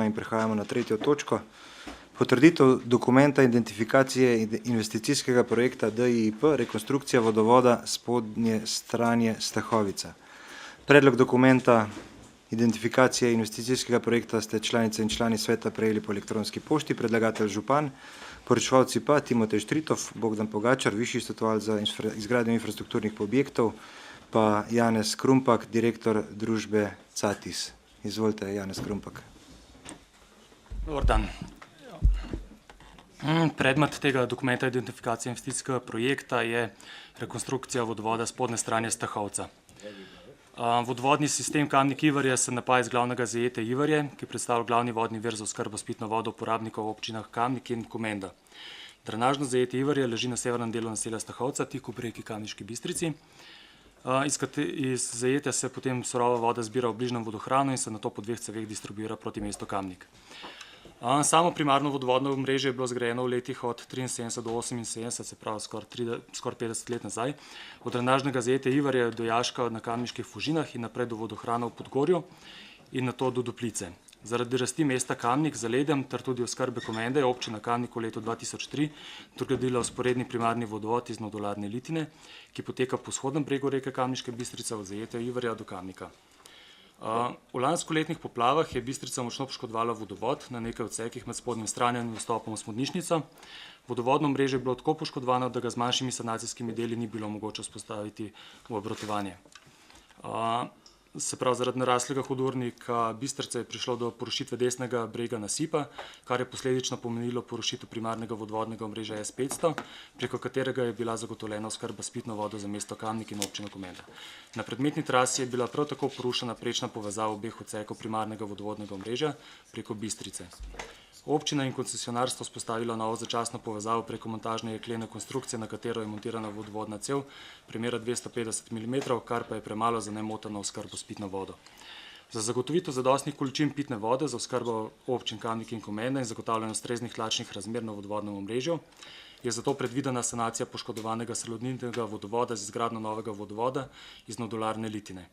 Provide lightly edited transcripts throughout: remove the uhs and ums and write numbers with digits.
in prehajamo na tretjo točko. Potrditev dokumenta identifikacije investicijskega projekta DIIP, rekonstrukcija vodovoda spodnje stranje Stahovica. Predlog dokumenta identifikacije investicijskega projekta ste članice in člani sveta prejeli po elektronski pošti, predlagatelj župan, poročevalci pa Timotej Štritov, Bogdan Pogačar, višji svetovalec za izgradnjo infrastrukturnih objektov, pa Janez Krumpak, direktor družbe CATIS. Izvolite, Janez Krumpak. Dobar dan. Predmet tega dokumenta identifikacije investicijskega projekta je rekonstrukcija vodovoda spodnje stranje Stahovca. Vodovodni sistem Kamnik-Ivarje se napaja iz glavnega zajetja Ivarje, ki predstavlja glavni vodni vir za oskrbo s pitno vodo uporabnikov v občinah Kamnik in Komenda. Drenažno zajetje Ivarje leži na severnem delu naselja Stahovca, tik ob reki Kamniški Bistrici. Iz zajetja se potem surova voda zbira v bližnjem vodohranu in se nato po dveh ceveh distribuira proti mestu Kamnik. Samo primarno vodovodno omrežje je bilo zgrajeno v letih od 73 do 78, se pravi skoraj 50 let nazaj, od drenažnega zajetja Ivarje do Jaška na Kamniških Fužinah in naprej do vodohrana v Podgorju in nato do Duplice. Zaradi rasti mesta Kamnik z zaledjem ter tudi oskrbe Komende je občina Kamnik v letu 2003 dogradila vzporedni primarni vodovod iz nodularne litine, ki poteka po vzhodnem bregu reke Kamniške Bistrice od zajetja Ivarja do Kamnika. V lanskoletnih poplavah je Bistrica močno poškodovala vodovod na nekaj odsekih med spodnjim stranjem in vstopom v Smodnišnico. Vodovodno mreže je bilo tako poškodovano, da ga z manjšimi sanacijskimi deli ni bilo mogoče vzpostaviti v obratovanje. Se pravi, zaradi naraslega hudournika Bistrice je prišlo do porušitve desnega brega nasipa, kar je posledično pomenilo porušitev primarnega vodovodnega omrežja S500, preko katerega je bila zagotovljena oskrba s pitno vodo za mesto Kamnik in občino Komenda. Na predmetni trasi je bila prav tako porušena prečna povezava obeh odsekov primarnega vodovodnega omrežja preko Bistrice. Občina in koncesionarstvo vzpostavilo novo začasno povezavo preko montažne jeklene konstrukcije, na katero je montirana vodovodna cev premera 250 mm, kar pa je premalo za nemoteno oskrbo s pitno vodo. Za zagotovitev zadostnih količin pitne vode za oskrbo občin Kamnik in Komenda in zagotavljanje ustreznih tlačnih razmer na vodovodnem omrežju je zato predvidena sanacija poškodovanega salonitnega vodovoda z izgradnjo novega vodovoda iz nodularne litine.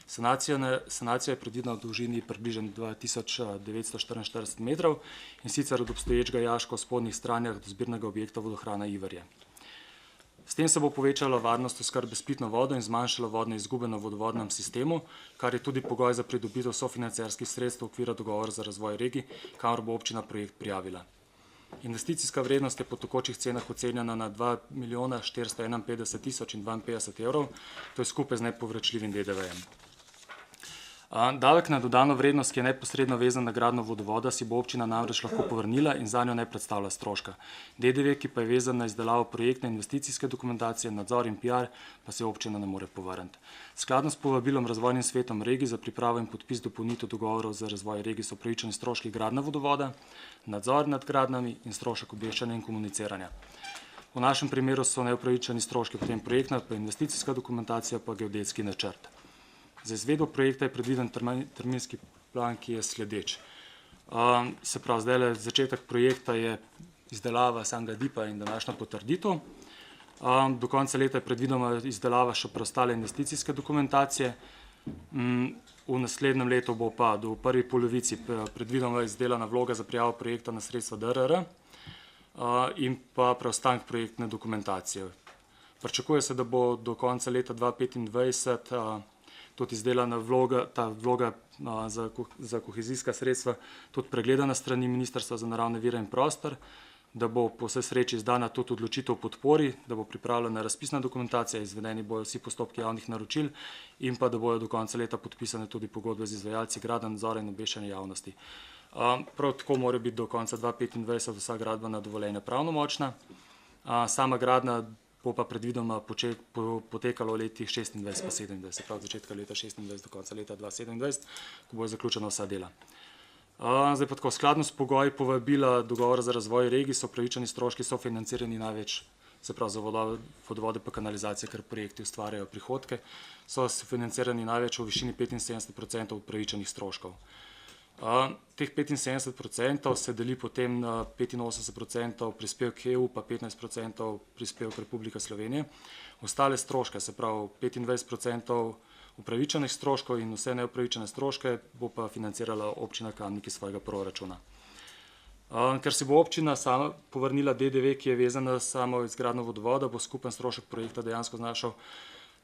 Sanacija je predvidena v dolžini približno 2944 metrov in sicer od obstoječega jaška v spodnjih stranjah do zbirnega objekta vodohrana Ivarje. S tem se bo povečala varnost oskrbe s pitno vodo in zmanjšala vodne izgube na vodovodnem sistemu, kar je tudi pogoj za pridobitev sofinancerskih sredstev v okviru dogovora za razvoj regij, kamor bo občina projekt prijavila. Investicijska vrednost je po tekočih cenah ocenjena na 2 451 052 evrov, to je skupaj z nepovračljivim DDV-jem. Davek na dodano vrednost, ki je neposredno vezan na gradnjo vodovoda, si bo občina namreč lahko povrnila in zanjo ne predstavlja stroška. DDV, ki pa je vezan na izdelavo projektne investicijske dokumentacije, nadzor in PR, pa se občina ne more povrniti. Skladno s povabilom razvojnim svetom regij za pripravo in podpis dopolnitev dogovorov za razvoj regij so upravičeni stroški gradnje vodovoda, nadzor nad gradnjami in strošek obveščanja in komuniciranja. V našem primeru so neupravičeni stroški potem projektna pa investicijska dokumentacija pa geodetski načrt. Za izvedbo projekta je predviden terminski plan, ki je sledeč. Se pravi, zdaj začetek projekta je izdelava samega DIIP-a in današnja potrditev. Do konca leta je predvidena izdelava še preostale investicijske dokumentacije. V naslednjem letu bo pa do prvi polovici predvidena izdelana vloga za prijavo projekta na sredstva DRR in pa preostanek projektne dokumentacije. Pričakuje se, da bo do konca leta 2025 tudi izdelana vloga, ta vloga za kohezijska sredstva tudi pregledana strani Ministrstva za naravne vire in prostor, da bo po vsej sreči izdana tudi odločitev o podpori, da bo pripravljena razpisna dokumentacija, izvedeni bojo vsi postopki javnih naročil in pa da bojo do konca leta podpisane tudi pogodbe z izvajalci gradnje, nadzora in obveščanja javnosti. Prav tako mora biti do konca 2025 vsa gradbena dovoljenja pravnomočna. Sama gradnja bo pa predvidoma potekalo v letih 26 pa 27, se pravi začetka leta 26 do konca leta 2027, ko bo zaključena vsa dela. Zdaj pa tako, skladno s pogoji povabila dogovora za razvoj regij so upravičeni stroški sofinancirani največ, se pravi za vodovode pa kanalizacije, ker projekti ustvarjajo prihodke, so sofinancirani največ v višini 75% upravičenih stroškov. Teh 75% se deli potem na 85% prispevk EU pa 15% prispevk Republike Slovenije. Ostale stroške, se pravi 25% upravičenih stroškov in vse neupravičene stroške bo pa financirala občina Kamnik iz svojega proračuna. Ker si bo občina sama povrnila DDV, ki je vezan na samo izgradnjo vodovoda, bo skupen strošek projekta dejansko znašal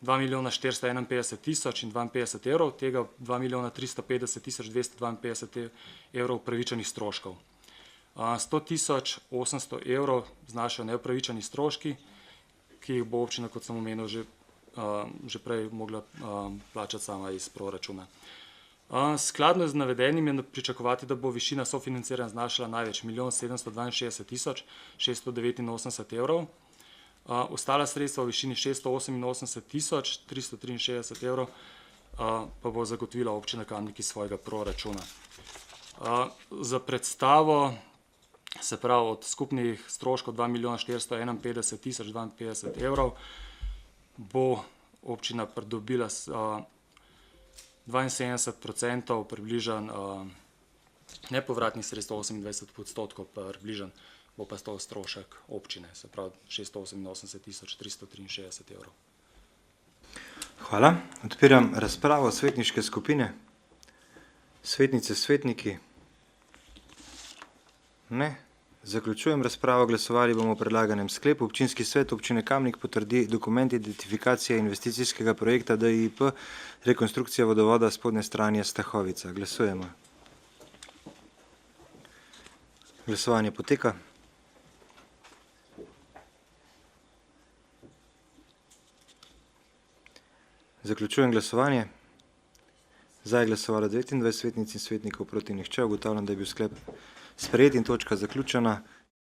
2.451.052 in 52 evrov, tega 2.350.252 evrov upravičenih stroškov. 100.800 evrov znašajo neupravičeni stroški, ki jih bo občina, kot sem omenil, že prej mogla plačati sama iz proračuna. Skladno z navedenim je pričakovati, da bo višina sofinanciranja znašala največ 1.762.689 evrov, ostala sredstva v višini 688.363 evrov pa bo zagotovila občina Kamnik iz svojega proračuna. Za predstavo, se pravi od skupnih stroškov 2.451.052 evrov, bo občina pridobila 72% približan nepovratnih sredstev, 28% približan bo pa to strošek občine, se pravi 688.363 evrov. Hvala. Odpiram razpravo svetniške skupine. Svetnice, svetniki? Ne. Zaključujem razpravo. Glasovali bomo o predlaganem sklepu. Občinski svet občine Kamnik potrdi dokument identifikacije investicijskega projekta DIIP rekonstrukcija vodovoda spodnje stranje Stahovica. Glasujemo. Glasovanje poteka. Zaključujem glasovanje. Za je glasovalo 29 svetnic in svetnikov, proti nihče. Ugotavljam, da je bil sklep sprejet in točka zaključena.